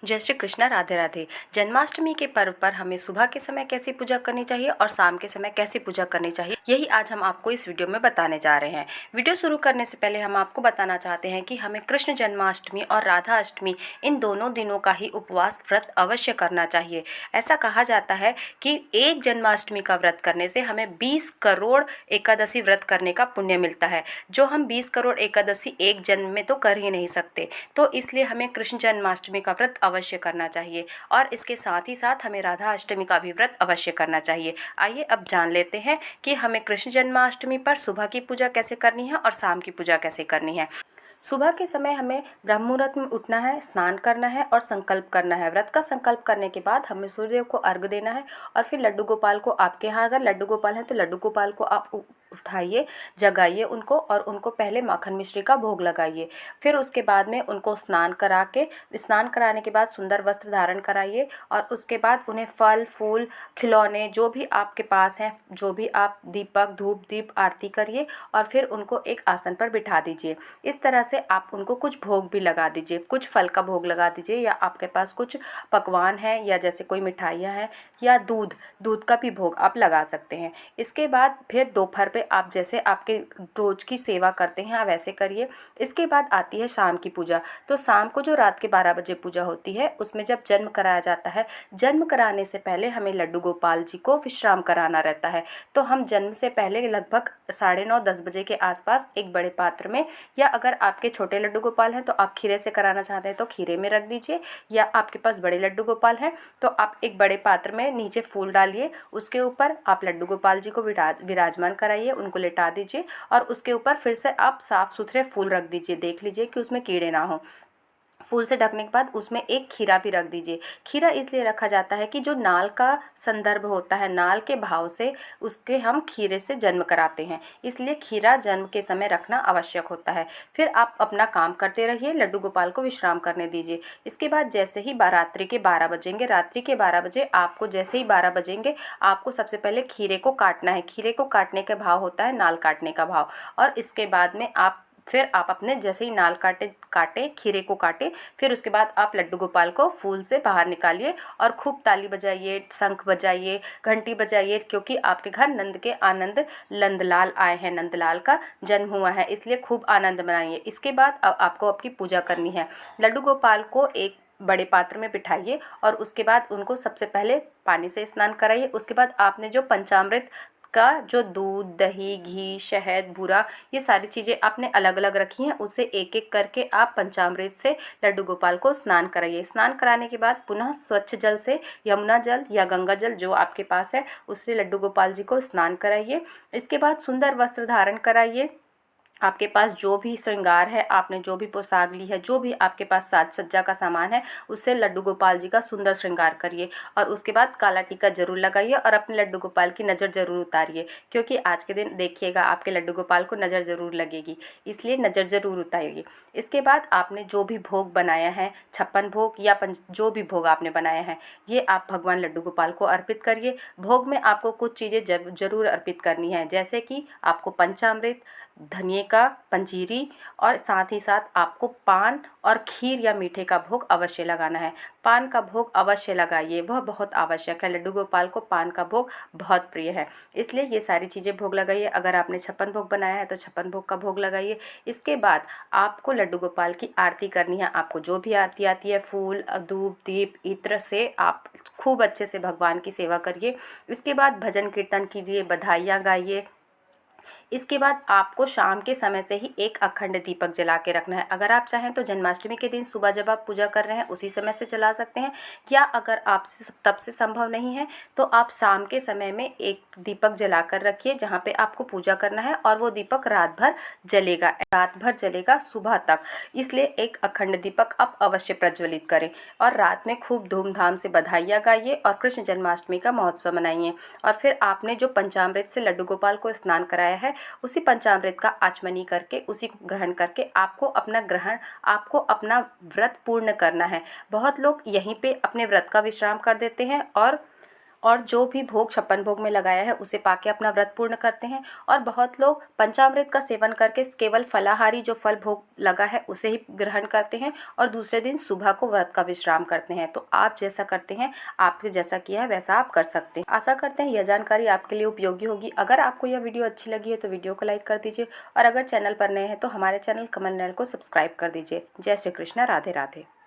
जय श्री कृष्णा। राधे राधे। जन्माष्टमी के पर्व पर हमें सुबह के समय कैसी पूजा करनी चाहिए और शाम के समय कैसी पूजा करनी चाहिए, यही आज हम आपको इस वीडियो में बताने जा रहे हैं। वीडियो शुरू करने से पहले हम आपको बताना चाहते हैं कि हमें कृष्ण जन्माष्टमी और राधा अष्टमी इन दोनों दिनों का ही उपवास व्रत अवश्य करना चाहिए। ऐसा कहा जाता है कि एक जन्माष्टमी का व्रत करने से हमें 20 करोड़ एकादशी व्रत करने का पुण्य मिलता है, जो हम 20 करोड़ एकादशी एक जन्म में तो कर ही नहीं सकते। तो इसलिए हमें कृष्ण जन्माष्टमी का व्रत अवश्य करना चाहिए और इसके साथ ही साथ हमें राधा अष्टमी का भी व्रत अवश्य करना चाहिए। आइए अब जान लेते हैं कि हमें कृष्ण जन्माष्टमी पर सुबह की पूजा कैसे करनी है और शाम की पूजा कैसे करनी है। सुबह के समय हमें ब्रह्म मुहूर्त में उठना है, स्नान करना है और संकल्प करना है। व्रत का संकल्प करने के बाद हमें सूर्यदेव को अर्घ्य देना है और फिर लड्डू गोपाल को, आपके यहाँ अगर लड्डू गोपाल हैं तो लड्डू गोपाल को आप उठाइए, जगाइए उनको और उनको पहले माखन मिश्री का भोग लगाइए। फिर उसके बाद में उनको स्नान कराने के बाद सुंदर वस्त्र धारण कराइए और उसके बाद उन्हें फल फूल खिलौने जो भी आपके पास हैं, जो भी आप दीपक धूप दीप आरती करिए और फिर उनको एक आसन पर बिठा दीजिए। इस तरह से आप उनको कुछ भोग भी लगा दीजिए, कुछ फल का भोग लगा दीजिए या आपके पास कुछ पकवान है या जैसे कोई मिठाइयाँ हैं या दूध का भी भोग आप लगा सकते हैं। इसके बाद फिर दोपहर पे आप जैसे आपके रोज की सेवा करते हैं आप वैसे करिए। इसके बाद आती है शाम की पूजा। तो शाम को जो रात के 12 बजे पूजा होती है उसमें जब जन्म कराया जाता है, जन्म कराने से पहले हमें लड्डू गोपाल जी को विश्राम कराना रहता है। तो हम जन्म से पहले लगभग 9:30-10 बजे के आसपास एक बड़े पात्र में, या अगर आपके छोटे लड्डू गोपाल हैं तो आप खीरे से कराना चाहते हैं तो खीरे में रख दीजिए, या आपके पास बड़े लड्डू गोपाल हैं तो आप एक बड़े पात्र में नीचे फूल डालिए, उसके ऊपर आप लड्डू गोपाल जी को विराजमान कराइए, उनको लेटा दीजिए और उसके ऊपर फिर से आप साफ सुथरे फूल रख दीजिए। देख लीजिए कि उसमें कीड़े ना हो। फूल से ढकने के बाद उसमें एक खीरा भी रख दीजिए। खीरा इसलिए रखा जाता है कि जो नाल का संदर्भ होता है, नाल के भाव से उसके हम खीरे से जन्म कराते हैं, इसलिए खीरा जन्म के समय रखना आवश्यक होता है। फिर आप अपना काम करते रहिए, लड्डू गोपाल को विश्राम करने दीजिए। इसके बाद जैसे ही रात्रि के 12 बजेंगे, रात्रि के 12 बजे आपको जैसे ही 12 बजेंगे आपको सबसे पहले खीरे को काटना है। खीरे को काटने का भाव होता है नाल काटने का भाव, और इसके बाद में फिर आप अपने जैसे ही नाल काटे खीरे को काटे, फिर उसके बाद आप लड्डू गोपाल को फूल से बाहर निकालिए और खूब ताली बजाइए, शंख बजाइए, घंटी बजाइए, क्योंकि आपके घर नंद के आनंद नंदलाल आए हैं, नंदलाल का जन्म हुआ है, इसलिए खूब आनंद मनाइए। इसके बाद अब आपको आपकी पूजा करनी है। लड्डू गोपाल को एक बड़े पात्र में बिठाइए और उसके बाद उनको सबसे पहले पानी से स्नान कराइए। उसके बाद आपने जो पंचामृत का जो दूध दही घी शहद बूरा ये सारी चीज़ें आपने अलग अलग रखी हैं, उसे एक एक करके आप पंचामृत से लड्डू गोपाल को स्नान कराइए। स्नान कराने के बाद पुनः स्वच्छ जल से, यमुना जल या गंगा जल जो आपके पास है उससे लड्डू गोपाल जी को स्नान कराइए। इसके बाद सुंदर वस्त्र धारण कराइए। आपके पास जो भी श्रृंगार है, आपने जो भी पोशाक ली है, जो भी आपके पास साज सज्जा का सामान है, उससे लड्डू गोपाल जी का सुंदर श्रृंगार करिए और उसके बाद काला टीका जरूर लगाइए और अपने लड्डू गोपाल की नज़र जरूर उतारिए, क्योंकि आज के दिन देखिएगा आपके लड्डू गोपाल को नज़र जरूर लगेगी, इसलिए नज़र जरूर उतारिए। इसके बाद आपने जो भी भोग बनाया है, 56 भोग या जो भी भोग आपने बनाया है, ये आप भगवान लड्डू गोपाल को अर्पित करिए। भोग में आपको कुछ चीज़ें जरूर अर्पित करनी है, जैसे कि आपको पंचामृत, धनिए का पंजीरी और साथ ही साथ आपको पान और खीर या मीठे का भोग अवश्य लगाना है। पान का भोग अवश्य लगाइए, वह बहुत आवश्यक है। लड्डू गोपाल को पान का भोग बहुत प्रिय है, इसलिए ये सारी चीज़ें भोग लगाइए। अगर आपने 56 भोग बनाया है तो 56 भोग का भोग लगाइए। इसके बाद आपको लड्डू गोपाल की आरती करनी है। आपको जो भी आरती आती है, फूल धूप दीप इत्र से आप खूब अच्छे से भगवान की सेवा करिए। इसके बाद भजन कीर्तन कीजिए, बधाइयाँ गाइए। इसके बाद आपको शाम के समय से ही एक अखंड दीपक जला के रखना है। अगर आप चाहें तो जन्माष्टमी के दिन सुबह जब आप पूजा कर रहे हैं उसी समय से जला सकते हैं, या अगर आपसे तब से संभव नहीं है तो आप शाम के समय में एक दीपक जला कर रखिए जहाँ पे आपको पूजा करना है, और वो दीपक रात भर जलेगा सुबह तक। इसलिए एक अखंड दीपक आप अवश्य प्रज्वलित करें और रात में खूब धूमधाम से बधाइयाँ गाइए और कृष्ण जन्माष्टमी का महोत्सव मनाइए। और फिर आपने जो पंचामृत से लड्डू गोपाल को स्नान कराया है उसी पंचामृत का आचमनी करके उसी को ग्रहण करके आपको अपना व्रत पूर्ण करना है। बहुत लोग यहीं पे अपने व्रत का विश्राम कर देते हैं और और जो भी भोग छप्पन भोग में लगाया है उसे पाके अपना व्रत पूर्ण करते हैं। और बहुत लोग पंचामृत का सेवन करके केवल फलाहारी जो फल भोग लगा है उसे ही ग्रहण करते हैं और दूसरे दिन सुबह को व्रत का विश्राम करते हैं। तो आप जैसा करते हैं, आपने जैसा किया है वैसा आप कर सकते हैं। आशा करते हैं यह जानकारी आपके लिए उपयोगी होगी। अगर आपको यह वीडियो अच्छी लगी है तो वीडियो को लाइक कर दीजिए और अगर चैनल पर नए हैं तो हमारे चैनल कमल नैन को सब्सक्राइब कर दीजिए। जय श्री कृष्ण, राधे राधे।